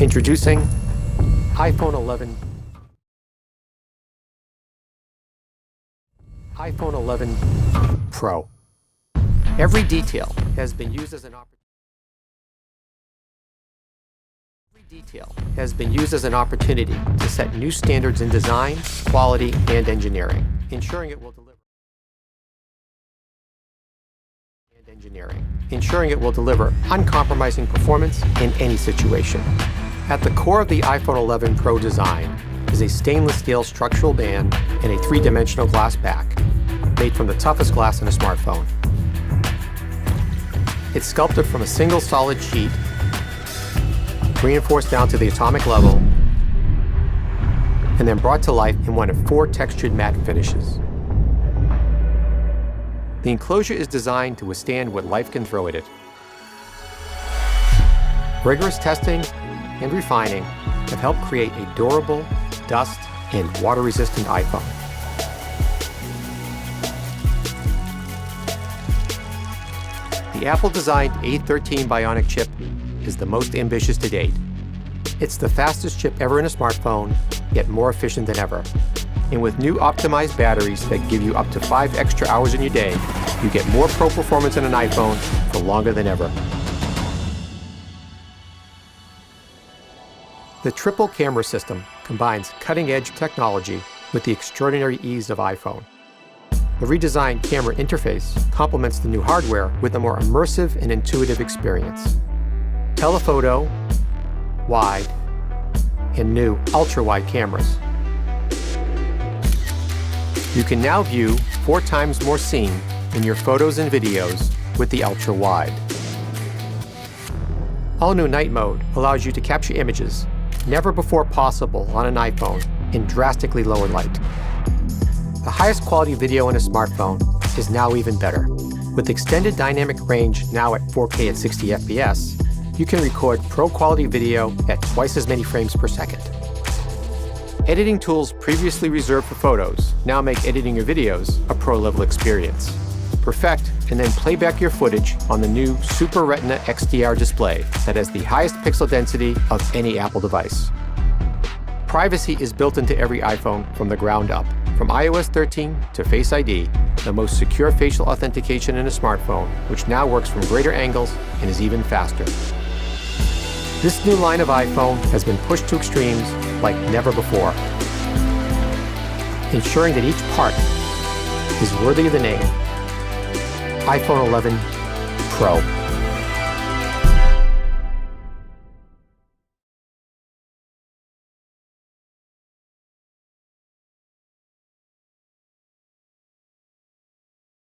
Introducing iPhone 11 Pro. Every detail has been used as an opportunity to set new standards in design, quality, and engineering, ensuring it will deliver uncompromising performance in any situation. At the core of the iPhone 11 Pro design is a stainless steel structural band and a three-dimensional glass back, made from the toughest glass in a smartphone. It's sculpted from a single solid sheet, reinforced down to the atomic level, and then brought to life in one of 4 textured matte finishes. The enclosure is designed to withstand what life can throw at it. Rigorous testing and refining have helped create a durable, dust, and water-resistant iPhone. The Apple-designed A13 Bionic chip is the most ambitious to date. It's the fastest chip ever in a smartphone, yet more efficient than ever. And with new optimized batteries that give you up to 5 extra hours in your day, you get more pro performance in an iPhone for longer than ever. The triple camera system combines cutting-edge technology with the extraordinary ease of iPhone. The redesigned camera interface complements the new hardware with a more immersive and intuitive experience. Telephoto, wide, and new ultra-wide cameras. You can now view 4 times more scene in your photos and videos with the ultra-wide. All-new night mode allows you to capture images never before possible on an iPhone in drastically lower light. The highest quality video in a smartphone is now even better. With extended dynamic range now at 4K at 60 FPS, you can record pro-quality video at twice as many frames per second. Editing tools previously reserved for photos now make editing your videos a pro-level experience. Perfect and then play back your footage on the new Super Retina XDR display that has the highest pixel density of any Apple device. Privacy is built into every iPhone from the ground up. From iOS 13 to Face ID, the most secure facial authentication in a smartphone, which now works from greater angles and is even faster. This new line of iPhone has been pushed to extremes like never before, ensuring that each part is worthy of the name iPhone 11 Pro.